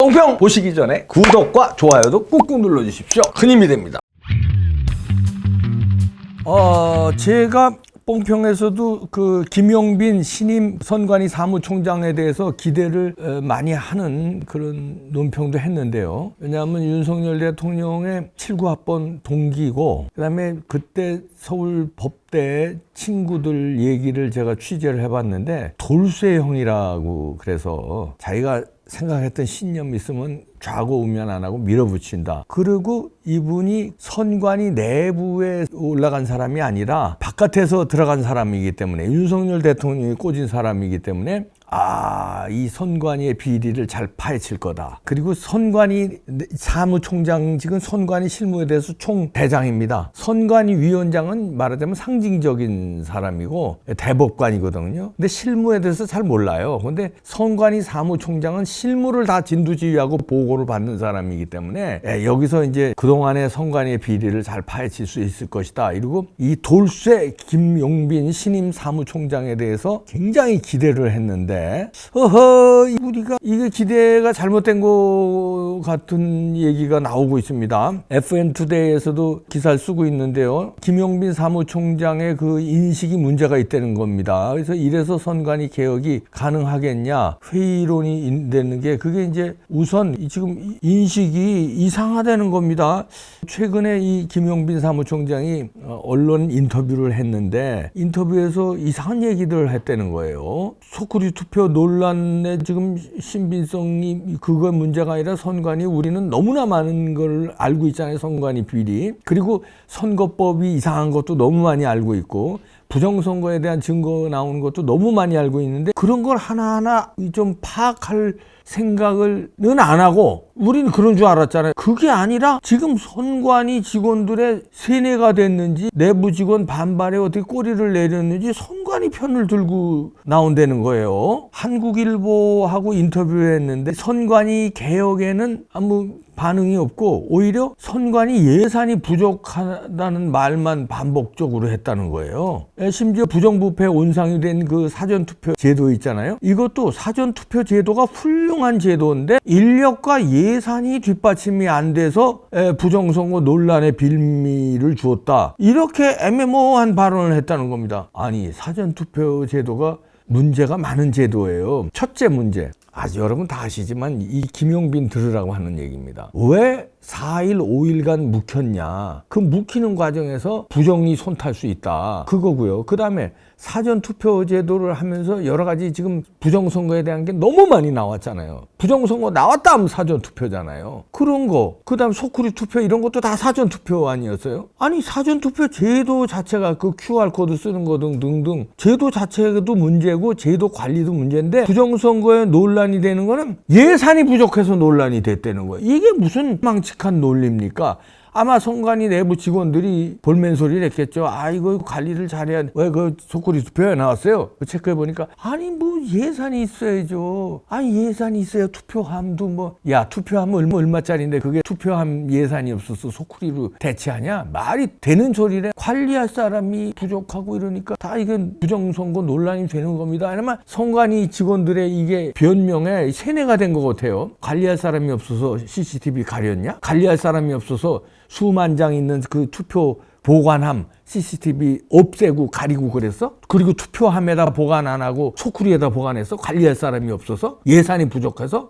뽕평 보시기 전에 구독과 좋아요도 꾹꾹 눌러주십시오. 큰 힘이 됩니다. 제가 뽕평에서도 그 김용빈 신임 선관위 사무총장에 대해서 기대를 많이 하는 그런 논평도 했는데요. 왜냐하면 윤석열 대통령의 7구합번 동기고, 그다음에 그때 서울 법대 친구들 얘기를 제가 취재를 해봤는데, 돌쇠형이라고 그래서 자기가 생각했던 신념이 있으면 좌고우면 안 하고 밀어붙인다. 그리고 이분이 선관위 내부에 올라간 사람이 아니라 바깥에서 들어간 사람이기 때문에, 윤석열 대통령이 꽂은 사람이기 때문에 이 선관위의 비리를 잘 파헤칠 거다. 그리고 선관위 사무총장직은 선관위 실무에 대해서 총대장입니다. 선관위 위원장은 말하자면 상징적인 사람이고 대법관이거든요. 근데 실무에 대해서 잘 몰라요. 근데 선관위 사무총장은 실무를 다 진두지휘하고 보고를 받는 사람이기 때문에 여기서 이제 그동안의 선관위의 비리를 잘 파헤칠 수 있을 것이다. 그리고 이 돌쇠 김용빈 신임 사무총장에 대해서 굉장히 기대를 했는데, 우리가 이게 기대가 잘못된 것 같은 얘기가 나오고 있습니다. FN투데이에서도 기사를 쓰고 있는데요. 김용빈 사무총장의 그 인식이 문제가 있다는 겁니다. 그래서 이래서 선관위 개혁이 가능하겠냐 회의론이 되는 게, 그게 이제 우선 지금 인식이 이상하다는 겁니다. 최근에 이 김용빈 사무총장이 언론 인터뷰를 했는데, 인터뷰에서 이상한 얘기들을 했다는 거예요. 소쿠리 투표 논란에 지금 신빙성이 그거 문제가 아니라 선관위 우리는 너무나 많은 걸 알고 있잖아요. 선관위 비리. 그리고 선거법이 이상한 것도 너무 많이 알고 있고, 부정선거에 대한 증거 나오는 것도 너무 많이 알고 있는데, 그런 걸 하나하나 좀 파악할 생각은 안 하고 우리는 그런 줄 알았잖아요. 그게 아니라 지금 선관위 직원들의 세뇌가 됐는지 내부 직원 반발에 어떻게 꼬리를 내렸는지 선관위 편을 들고 나온다는 거예요. 한국일보하고 인터뷰를 했는데 선관위 개혁에는 아무 반응이 없고 오히려 선관위 예산이 부족하다는 말만 반복적으로 했다는 거예요. 심지어 부정부패 온상이 된 그 사전투표 제도 있잖아요. 이것도 사전투표 제도가 훌륭한 제도인데 인력과 예산이 뒷받침이 안 돼서 부정선거 논란의 빌미를 주었다. 이렇게 애매모호한 발언을 했다는 겁니다. 아니, 사전투표 제도가 문제가 많은 제도예요. 첫째 문제, 여러분 다 아시지만 이 김용빈 들으라고 하는 얘기입니다. 왜 4일, 5일간 묵혔냐. 그 묵히는 과정에서 부정이 손탈 수 있다. 그거고요. 그 다음에 사전투표 제도를 하면서 여러 가지 지금 부정선거에 대한 게 너무 많이 나왔잖아요. 부정선거 나왔다 하면 사전투표잖아요. 그런 거. 그 다음 소쿠리 투표 이런 것도 다 사전투표 아니었어요? 아니, 사전투표 제도 자체가 그 QR코드 쓰는 거 등등 제도 자체도 문제고 제도 관리도 문제인데, 부정선거에 논란이 되는 거는 예산이 부족해서 논란이 됐다는 거예요. 이게 무슨 망측한 논리입니까? 아마 선관위 내부 직원들이 볼멘 소리를 했겠죠. 이거 관리를 잘해야 돼. 왜 그 소쿠리 투표에 나왔어요? 체크해보니까, 뭐 예산이 있어야죠. 예산이 있어야 투표함도 투표함 얼마짜리인데 그게 투표함 예산이 없어서 소쿠리로 대체하냐? 말이 되는 소리래. 관리할 사람이 부족하고 이러니까 다 이건 부정선거 논란이 되는 겁니다. 아니면 선관위 직원들의 이게 변명에 세뇌가 된 것 같아요. 관리할 사람이 없어서 CCTV 가렸냐? 관리할 사람이 없어서 수만 장 있는 그 투표 보관함 CCTV 없애고 가리고 그랬어? 그리고 투표함에다 보관 안 하고 소쿠리에다 보관해서 관리할 사람이 없어서? 예산이 부족해서?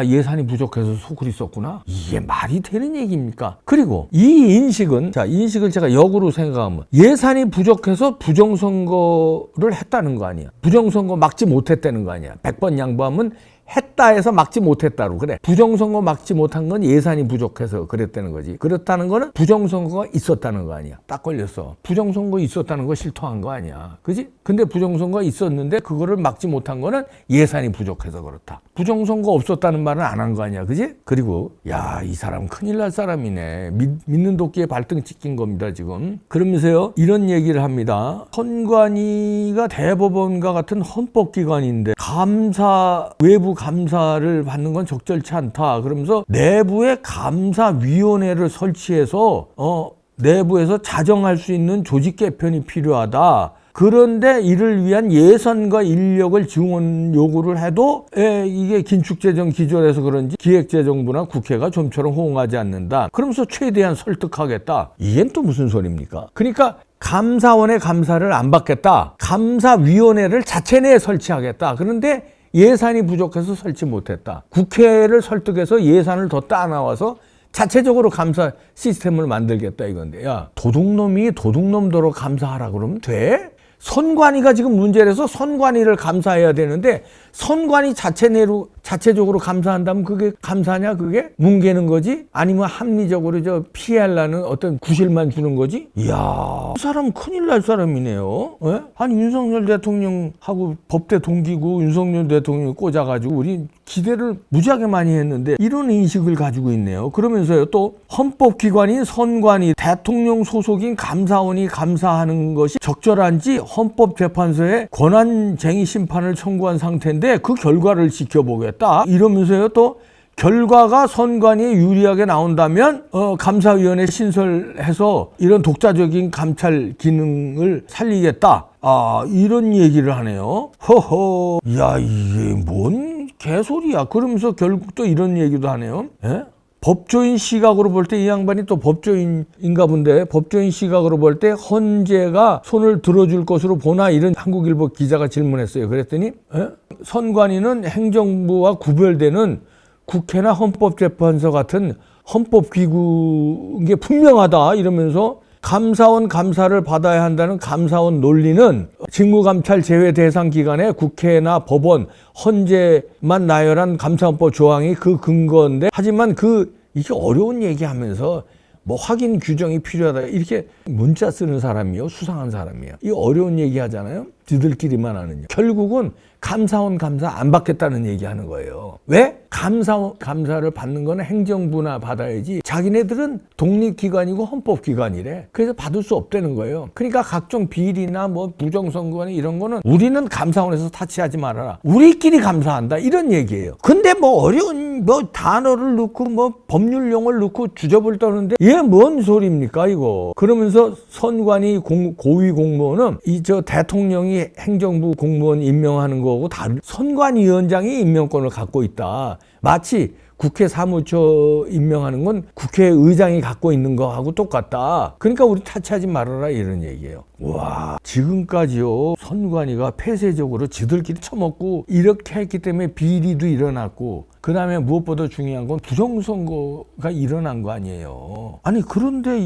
예산이 부족해서 소쿠리 썼구나? 이게 말이 되는 얘기입니까? 그리고 이 인식은, 인식을 제가 역으로 생각하면 예산이 부족해서 부정선거를 했다는 거 아니야. 부정선거 막지 못했다는 거 아니야. 100번 양보하면 했다 해서 막지 못했다로. 그래, 부정선거 막지 못한 건 예산이 부족해서 그랬다는 거지. 그렇다는 거는 부정선거가 있었다는 거 아니야. 딱 걸렸어. 부정선거 있었다는 거 실토한 거 아니야. 그지? 근데 부정선거가 있었는데 그거를 막지 못한 거는 예산이 부족해서 그렇다. 부정선거 없었다는 말은 안 한 거 아니야. 그지? 그리고 이 사람 큰일 날 사람이네. 믿는 도끼에 발등 찍힌 겁니다, 지금. 그러면서요, 이런 얘기를 합니다. 선관위가 대법원과 같은 헌법기관인데 외부 감사를 받는 건 적절치 않다. 그러면서 내부에 감사위원회를 설치해서 내부에서 자정할 수 있는 조직 개편이 필요하다. 그런데 이를 위한 예산과 인력을 지원 요구를 해도 이게 긴축재정 기조라서 그런지 기획재정부나 국회가 좀처럼 호응하지 않는다. 그러면서 최대한 설득하겠다. 이게 또 무슨 소리입니까? 그러니까 감사원의 감사를 안 받겠다. 감사위원회를 자체 내에 설치하겠다. 그런데 예산이 부족해서 설치 못했다. 국회를 설득해서 예산을 더 따나와서 자체적으로 감사 시스템을 만들겠다 이건데, 야, 도둑놈이 도둑놈대로 감사하라 그러면 돼? 선관위가 지금 문제라서 선관위를 감사해야 되는데 선관위 자체적으로 감사한다면 그게 감사냐? 그게 뭉개는 거지? 아니면 합리적으로 피하려는 어떤 구실만 주는 거지? 이야, 그 사람 큰일 날 사람이네요. 예? 아니 윤석열 대통령하고 법대 동기고 윤석열 대통령이 꽂아가지고 우리 기대를 무지하게 많이 했는데 이런 인식을 가지고 있네요. 그러면서요, 또 헌법기관인 선관위, 대통령 소속인 감사원이 감사하는 것이 적절한지 헌법재판소에 권한쟁의 심판을 청구한 상태인데 그 결과를 지켜보겠다 이러면서요, 또 결과가 선관위에 유리하게 나온다면 감사위원회 신설해서 이런 독자적인 감찰 기능을 살리겠다, 이런 얘기를 하네요. 허허, 야, 이게 뭔 개소리야. 그러면서 결국 또 이런 얘기도 하네요. 예? 법조인 시각으로 볼 때 이 양반이 또 법조인인가 본데, 법조인 시각으로 볼 때 헌재가 손을 들어줄 것으로 보나, 이런 한국일보 기자가 질문했어요. 그랬더니 선관위는 행정부와 구별되는 국회나 헌법재판소 같은 헌법기구인 게 분명하다 이러면서 감사원 감사를 받아야 한다는 감사원 논리는 직무감찰 제외 대상 기관에 국회나 법원, 헌재만 나열한 감사원법 조항이 그 근거인데, 하지만 이게 어려운 얘기하면서 뭐 확인 규정이 필요하다 이렇게 문자 쓰는 사람이요, 수상한 사람이에요. 이 어려운 얘기 하잖아요. 지들끼리만 하는. 결국은 감사원 감사 안 받겠다는 얘기하는 거예요. 왜? 감사를 받는 거는 행정부나 받아야지 자기네들은 독립기관이고 헌법기관이래. 그래서 받을 수 없다는 거예요. 그러니까 각종 비리나 뭐 부정선거나 이런 거는 우리는 감사원에서 타치하지 말아라. 우리끼리 감사한다 이런 얘기예요. 근데 뭐 어려운 단어를 넣고 법률용어를 넣고 주접을 떠는데 이게 뭔 소리입니까 이거. 그러면서 선관위 고위 공무원은 대통령이 행정부 공무원 임명하는 거고 다른 선관위원장이 임명권을 갖고 있다. 마치 국회 사무처 임명하는 건 국회의장이 갖고 있는 거하고 똑같다. 그러니까 우리 타치하지 말아라 이런 얘기예요. 와, 지금까지요 선관위가 폐쇄적으로 지들끼리 처먹고 이렇게 했기 때문에 비리도 일어났고, 그 다음에 무엇보다 중요한 건 부정선거가 일어난 거 아니에요. 아니 그런데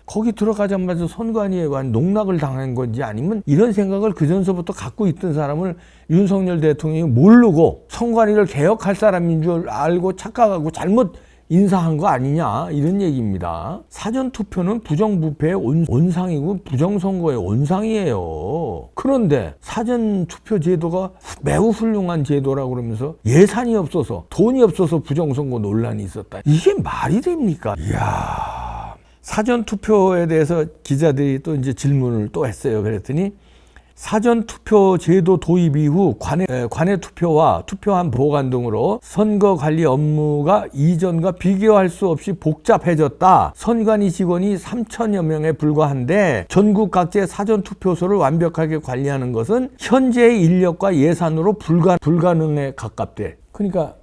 거기 들어가자마자 선관위에 농락을 당한 건지, 아니면 이런 생각을 그전서부터 갖고 있던 사람을 윤석열 대통령이 모르고 선관위를 개혁할 사람인 줄 알고 착각하고 잘못 인사한 거 아니냐 이런 얘기입니다. 사전투표는 부정부패의 온상이고 부정선거의 온상이에요. 그런데 사전투표 제도가 매우 훌륭한 제도라고 그러면서 예산이 없어서 돈이 없어서 부정선거 논란이 있었다. 이게 말이 됩니까? 이야, 사전투표에 대해서 기자들이 또 이제 질문을 또 했어요. 그랬더니 사전투표 제도 도입 이후 관외 투표와 투표함 보관 등으로 선거 관리 업무가 이전과 비교할 수 없이 복잡해졌다. 선관위 직원이 3천여 명에 불과한데 전국 각지의 사전투표소를 완벽하게 관리하는 것은 현재의 인력과 예산으로 불가능에 가깝대. 그러니까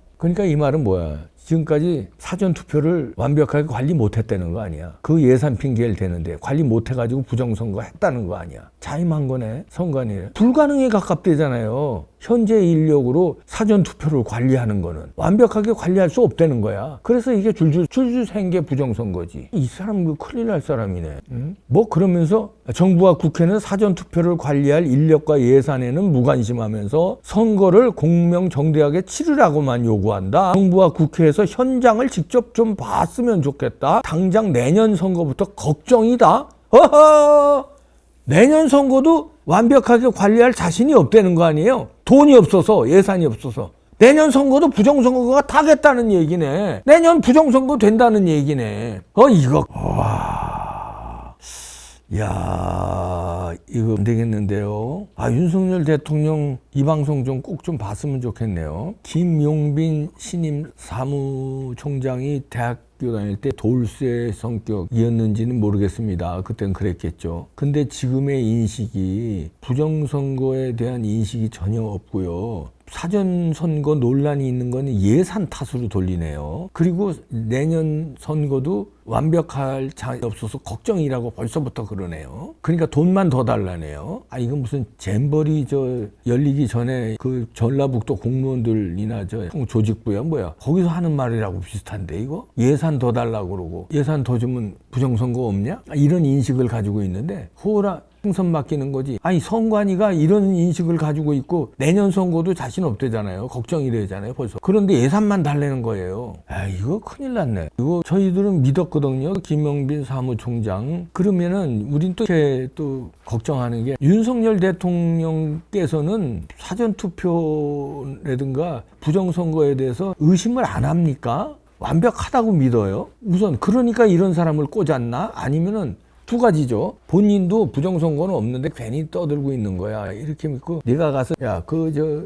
이 말은 뭐야? 지금까지 사전투표를 완벽하게 관리 못했다는 거 아니야. 그 예산 핑계를 대는데 관리 못해가지고 부정선거 했다는 거 아니야. 자임한 거네, 선관위에. 불가능에 가깝대잖아요. 현재 인력으로 사전투표를 관리하는 거는 완벽하게 관리할 수 없다는 거야. 그래서 이게 줄줄 생겨 부정선거지. 이 사람 큰일 날 사람이네. 응? 그러면서 정부와 국회는 사전투표를 관리할 인력과 예산에는 무관심하면서 선거를 공명정대하게 치르라고만 요구한다. 정부와 국회에서 현장을 직접 좀 봤으면 좋겠다. 당장 내년 선거부터 걱정이다. 허허! 내년 선거도 완벽하게 관리할 자신이 없다는 거 아니에요? 돈이 없어서, 예산이 없어서. 내년 선거도 부정선거가 타겠다는 얘기네. 내년 부정선거 된다는 얘기네. 이거. 와. 야, 이거 안 되겠는데요. 윤석열 대통령 이 방송 좀 꼭 좀 봤으면 좋겠네요. 김용빈 신임 사무총장이 대학 학교 다닐 때 돌쇠 성격이었는지는 모르겠습니다. 그땐 그랬겠죠. 근데 지금의 인식이 부정선거에 대한 인식이 전혀 없고요. 사전선거 논란이 있는 건 예산 탓으로 돌리네요. 그리고 내년 선거도 완벽할 자이 없어서 걱정이라고 벌써부터 그러네요. 그러니까 돈만 더 달라네요. 아, 이건 무슨 잼버리 열리기 전에 그 전라북도 공무원들이나 조직부야 뭐야. 거기서 하는 말이라고 비슷한데 이거? 예산 더 달라고 그러고 예산 더 주면 부정선거 없냐? 이런 인식을 가지고 있는데 호라 총선 맡기는 거지. 아니 선관위가 이런 인식을 가지고 있고 내년 선거도 자신 없대잖아요. 걱정이 되잖아요 벌써. 그런데 예산만 달래는 거예요. 아 이거 큰일 났네. 이거 저희들은 믿었거든요. 김용빈 사무총장. 그러면은 우린 또 걱정하는 게 윤석열 대통령께서는 사전투표라든가 부정선거에 대해서 의심을 안 합니까? 완벽하다고 믿어요. 우선 그러니까 이런 사람을 꽂았나? 아니면은 두 가지죠. 본인도 부정선거는 없는데 괜히 떠들고 있는 거야. 이렇게 믿고 네가 가서 야,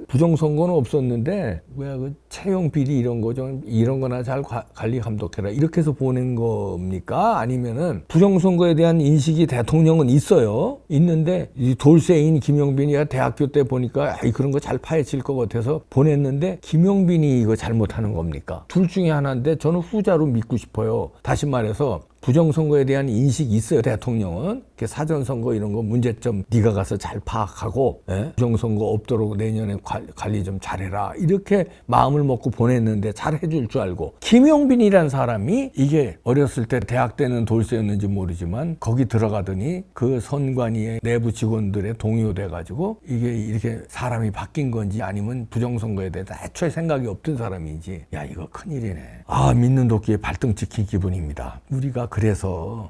부정선거는 없었는데 뭐야 그 채용 비리 이런 거 좀 이런 거나 잘 관리 감독해라. 이렇게 해서 보낸 겁니까? 아니면은 부정선거에 대한 인식이 대통령은 있어요. 있는데 이 돌쇠인 김용빈이가 대학교 때 보니까 그런 거 잘 파헤칠 것 같아서 보냈는데 김용빈이 이거 잘못하는 겁니까? 둘 중에 하나인데 저는 후자로 믿고 싶어요. 다시 말해서 부정선거에 대한 인식이 있어요. 대통령은 사전선거 이런 거 문제점 네가 가서 잘 파악하고 부정선거 없도록 내년에 관리 좀 잘해라 이렇게 마음을 먹고 보냈는데 잘해줄 줄 알고 김용빈이란 사람이 이게 어렸을 때 대학 때는 돌쇠였는지 모르지만 거기 들어가더니 그 선관위의 내부 직원들의 동요돼 가지고 이게 이렇게 사람이 바뀐 건지 아니면 부정선거에 대해서 애초에 생각이 없던 사람인지 야 이거 큰일이네. 아 믿는 도끼에 발등 찍힌 기분입니다. 우리가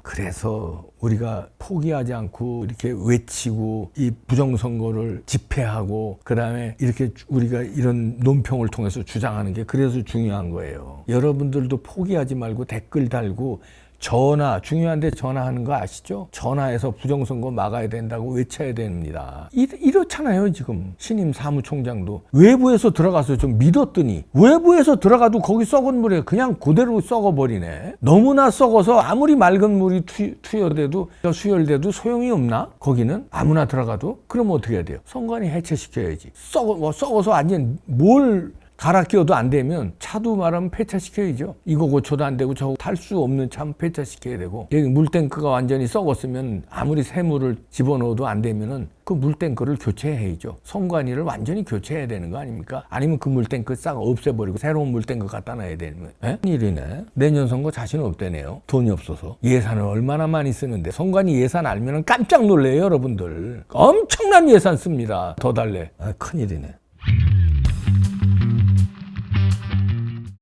그래서 우리가 포기하지 않고 이렇게 외치고 이 부정선거를 집회하고 그다음에 이렇게 우리가 이런 논평을 통해서 주장하는 게 그래서 중요한 거예요. 여러분들도 포기하지 말고 댓글 달고 중요한데 전화하는 거 아시죠? 전화해서 부정선거 막아야 된다고 외쳐야 됩니다. 이렇잖아요 지금 신임 사무총장도 외부에서 들어가서 좀 믿었더니 외부에서 들어가도 거기 썩은 물에 그냥 그대로 썩어버리네. 너무나 썩어서 아무리 맑은 물이 수혈돼도 소용이 없나? 거기는 아무나 들어가도? 그럼 어떻게 해야 돼요? 선관위 해체시켜야지. 썩어서 완전 뭘 갈아 끼워도 안 되면 차도 말하면 폐차시켜야죠. 이거 고쳐도 안 되고 저거 탈 수 없는 차 폐차시켜야 되고 여기 물탱크가 완전히 썩었으면 아무리 새물을 집어넣어도 안 되면은 그 물탱크를 교체해야죠. 선관위를 완전히 교체해야 되는 거 아닙니까? 아니면 그 물탱크 싹 없애버리고 새로운 물탱크 갖다 놔야 되는 거예요. 일이네. 내년 선거 자신 없대네요. 돈이 없어서. 예산을 얼마나 많이 쓰는데 선관위 예산 알면은 깜짝 놀래요 여러분들. 엄청난 예산 씁니다. 더 달래. 큰일이네.